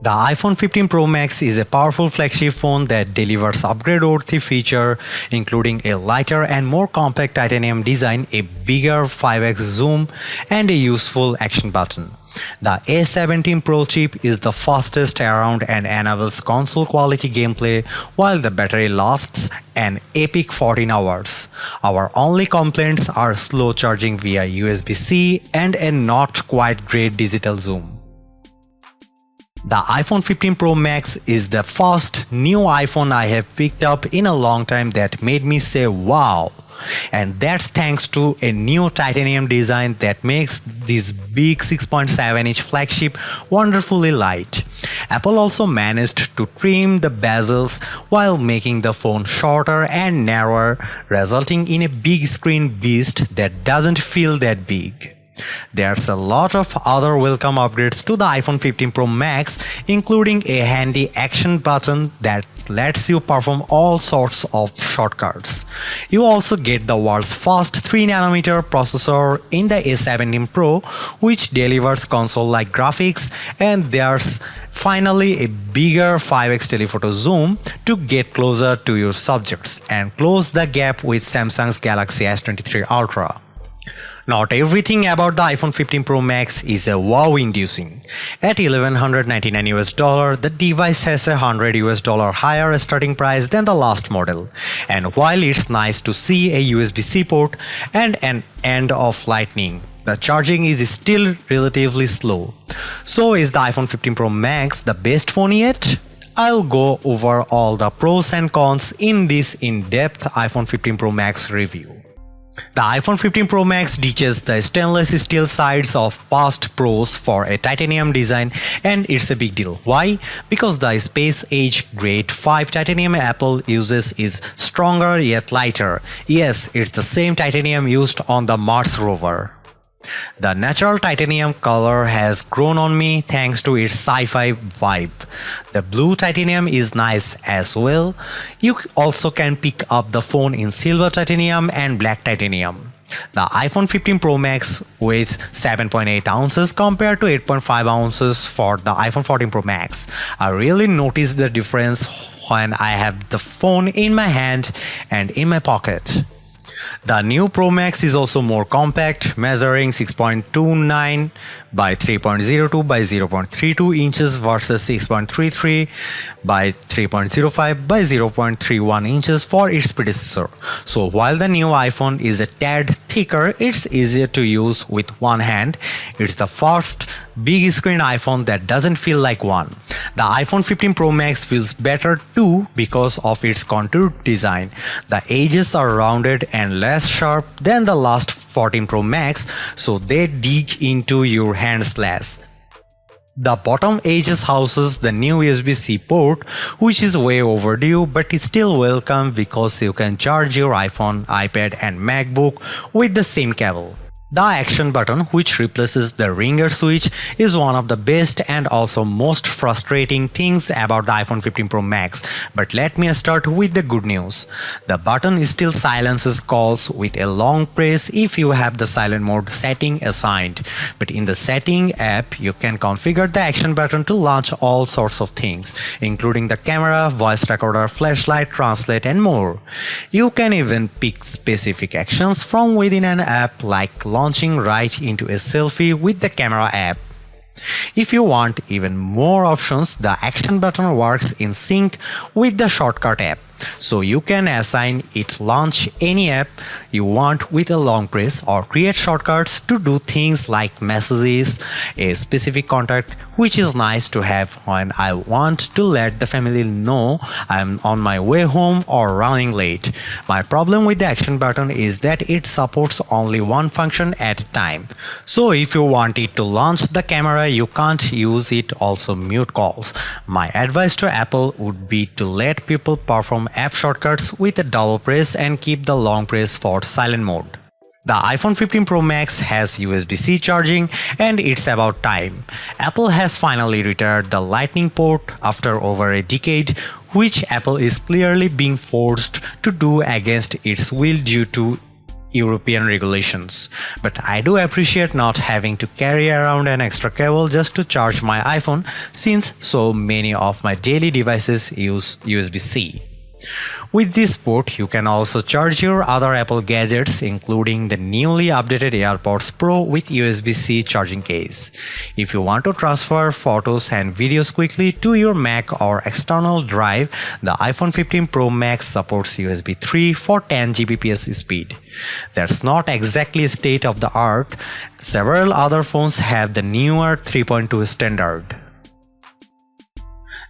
The iPhone 15 Pro Max is a powerful flagship phone that delivers upgrade-worthy features including a lighter and more compact titanium design, a bigger 5x zoom, and a useful action button. The A17 Pro chip is the fastest around and enables console-quality gameplay while the battery lasts an epic 14 hours. Our only complaints are slow charging via USB-C and a not quite great digital zoom. The iPhone 15 Pro Max is the first new iPhone I have picked up in a long time that made me say wow. And that's thanks to a new titanium design that makes this big 6.7-inch flagship wonderfully light. Apple also managed to trim the bezels while making the phone shorter and narrower, resulting in a big screen beast that doesn't feel that big. There's a lot of other welcome upgrades to the iPhone 15 Pro Max, including a handy action button that lets you perform all sorts of shortcuts. You also get the world's first 3nm processor in the A17 Pro, which delivers console-like graphics, and there's finally a bigger 5x telephoto zoom to get closer to your subjects and close the gap with Samsung's Galaxy S23 Ultra. Not everything about the iPhone 15 Pro Max is a wow-inducing. At $1,199, the device has a $100 higher starting price than the last model. And while it's nice to see a USB-C port and an end of Lightning, the charging is still relatively slow. So is the iPhone 15 Pro Max the best phone yet? I'll go over all the pros and cons in this in-depth iPhone 15 Pro Max review. The iPhone 15 Pro Max ditches the stainless steel sides of past Pros for a titanium design, and it's a big deal. Why? Because the Space Age Grade 5 titanium Apple uses is stronger yet lighter. Yes, it's the same titanium used on the Mars rover. The natural titanium color has grown on me thanks to its sci-fi vibe. The blue titanium is nice as well. You also can pick up the phone in silver titanium and black titanium. The iPhone 15 Pro Max weighs 7.8 ounces compared to 8.5 ounces for the iPhone 14 Pro Max. I really noticed the difference when I have the phone in my hand and in my pocket. The new Pro Max is also more compact, measuring 6.29 by 3.02 by 0.32 inches versus 6.33 by 3.05 by 0.31 inches for its predecessor. So while the new iPhone is a tad thicker, it's easier to use with one hand. It's the first big screen iPhone that doesn't feel like one. The iPhone 15 Pro Max feels better too because of its contoured design. The edges are rounded and less sharp than the last 14 Pro Max, so they dig into your hands less. The bottom edges houses the new USB-C port, which is way overdue but is still welcome because you can charge your iPhone, iPad and MacBook with the same cable. The action button, which replaces the ringer switch, is one of the best and also most frustrating things about the iPhone 15 Pro Max. But let me start with the good news. The button still silences calls with a long press if you have the silent mode setting assigned. But in the setting app, you can configure the action button to launch all sorts of things, including the camera, voice recorder, flashlight, translate and more. You can even pick specific actions from within an app, like launching right into a selfie with the camera app. If you want even more options, the action button works in sync with the shortcut app. So you can assign it launch any app you want with a long press or create shortcuts to do things like messages, a specific contact, which is nice to have when I want to let the family know I'm on my way home or running late. My problem with the action button is that it supports only one function at a time. So if you want it to launch the camera, you can't use it also mute calls. My advice to Apple would be to let people perform app shortcuts with a double press and keep the long press for silent mode. The iPhone 15 Pro Max has USB-C charging, and it's about time. Apple has finally retired the Lightning port after over a decade, which Apple is clearly being forced to do against its will due to European regulations, but I do appreciate not having to carry around an extra cable just to charge my iPhone since so many of my daily devices use USB-C. With this port, you can also charge your other Apple gadgets, including the newly updated AirPods Pro with USB-C charging case. If you want to transfer photos and videos quickly to your Mac or external drive, the iPhone 15 Pro Max supports USB 3 for 10 Gbps speed. That's not exactly state of the art. Several other phones have the newer 3.2 standard.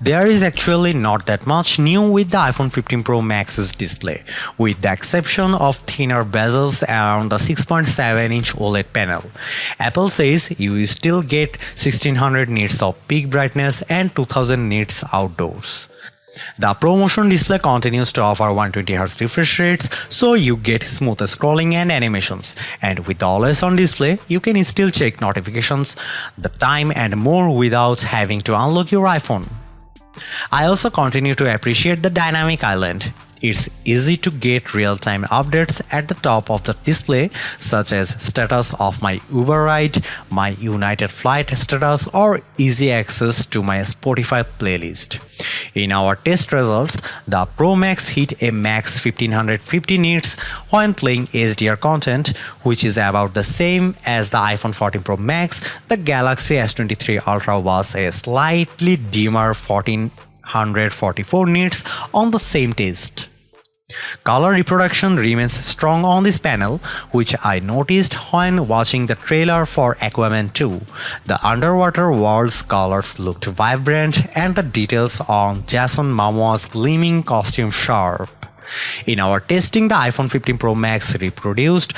There is actually not that much new with the iPhone 15 Pro Max's display, with the exception of thinner bezels around the 6.7-inch OLED panel. Apple says you still get 1600 nits of peak brightness and 2000 nits outdoors. The ProMotion display continues to offer 120Hz refresh rates, so you get smoother scrolling and animations. And with the always-on display, you can still check notifications, the time and more without having to unlock your iPhone. I also continue to appreciate the dynamic island. It's easy to get real-time updates at the top of the display, such as status of my Uber ride, my United Flight status, or easy access to my Spotify playlist. In our test results, the Pro Max hit a max 1550 nits when playing HDR content, which is about the same as the iPhone 14 Pro Max. The Galaxy S23 Ultra was a slightly dimmer 1444 nits on the same test. Color reproduction remains strong on this panel, which I noticed when watching the trailer for Aquaman 2. The underwater world's colors looked vibrant and the details on Jason Momoa's gleaming costume sharp. In our testing, the iPhone 15 Pro Max reproduced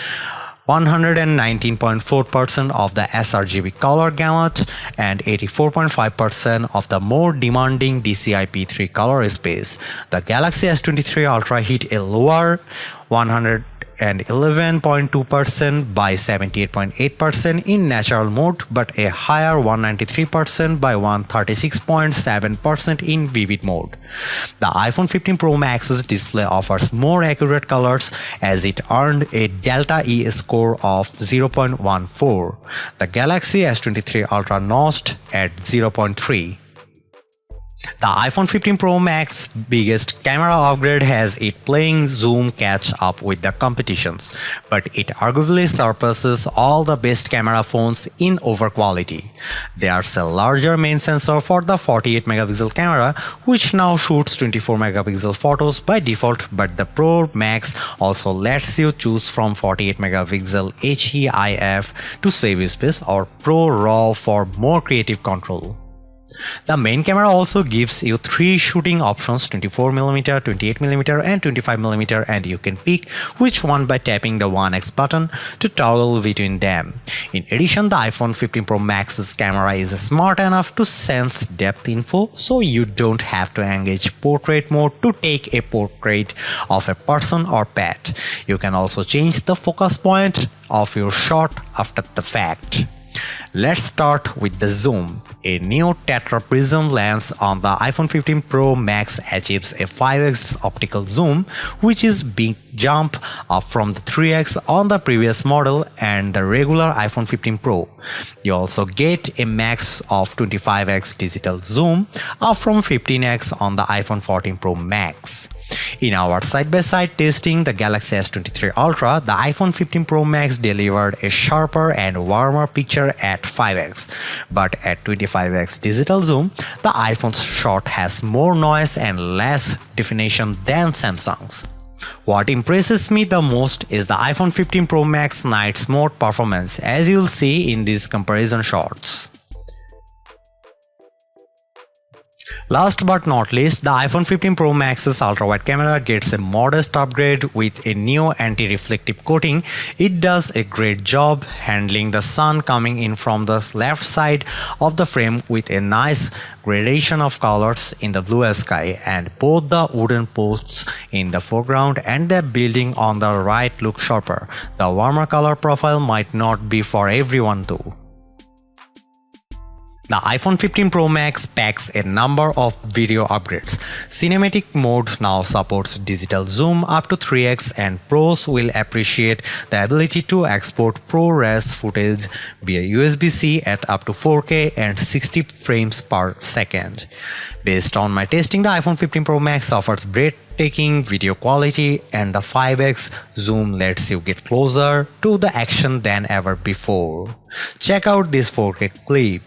119.4% of the sRGB color gamut and 84.5% of the more demanding DCI-P3 color space. The Galaxy S23 Ultra hit a lower 111.2% by 78.8% in natural mode, but a higher 193% by 136.7% in vivid mode. The iPhone 15 Pro Max's display offers more accurate colors as it earned a Delta E score of 0.14. The Galaxy S23 Ultra notched at 0.3. The iPhone 15 Pro Max biggest camera upgrade has it playing zoom catch up with the competitions, but it arguably surpasses all the best camera phones in over quality. There's a larger main sensor for the 48 megapixel camera, which now shoots 24 megapixel photos by default, but the Pro Max also lets you choose from 48 megapixel HEIF to save space or Pro RAW for more creative control. The main camera also gives you 3 shooting options: 24mm, 28mm and 25mm, and you can pick which one by tapping the 1x button to toggle between them. In addition, the iPhone 15 Pro Max's camera is smart enough to sense depth info, so you don't have to engage portrait mode to take a portrait of a person or pet. You can also change the focus point of your shot after the fact. Let's start with the zoom. A new tetra prism lens on the iPhone 15 Pro Max achieves a 5x optical zoom, which is big jump up from the 3x on the previous model and the regular iPhone 15 Pro. You also get a max of 25x digital zoom, up from 15x on the iPhone 14 Pro Max. In our side-by-side testing the Galaxy S23 Ultra, the iPhone 15 Pro Max delivered a sharper and warmer picture at 5x, but at 25x digital zoom, the iPhone's shot has more noise and less definition than Samsung's. What impresses me the most is the iPhone 15 Pro Max night mode performance, as you'll see in these comparison shots. Last but not least, the iPhone 15 Pro Max's ultra-wide camera gets a modest upgrade with a new anti-reflective coating. It does a great job handling the sun coming in from the left side of the frame with a nice gradation of colors in the blue sky, and both the wooden posts in the foreground and the building on the right look sharper. The warmer color profile might not be for everyone though. The iPhone 15 Pro Max packs a number of video upgrades. Cinematic mode now supports digital zoom up to 3x, and pros will appreciate the ability to export ProRes footage via USB-C at up to 4K and 60 frames per second. Based on my testing, the iPhone 15 Pro Max offers breathtaking video quality, and the 5x zoom lets you get closer to the action than ever before. Check out this 4K clip.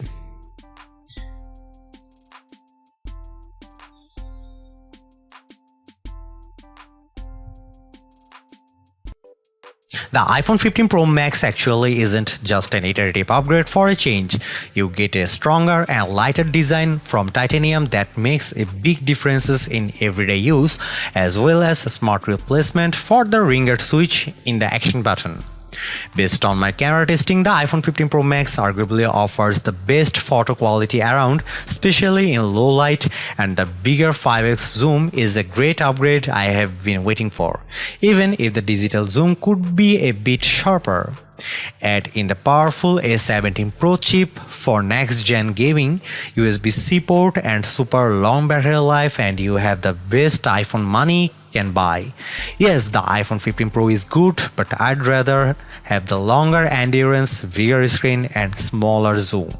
The iPhone 15 Pro Max actually isn't just an iterative upgrade for a change. You get a stronger and lighter design from titanium that makes a big difference in everyday use, as well as a smart replacement for the ringer switch in the action button. Based on my camera testing, the iPhone 15 Pro Max arguably offers the best photo quality around, especially in low light, and the bigger 5x zoom is a great upgrade I have been waiting for, even if the digital zoom could be a bit sharper. Add in the powerful A17 Pro chip for next-gen gaming, USB-C port, and super long battery life, and you have the best iPhone money can buy. Yes, the iPhone 15 Pro is good, but I'd rather have the longer endurance, bigger screen, and smaller zoom.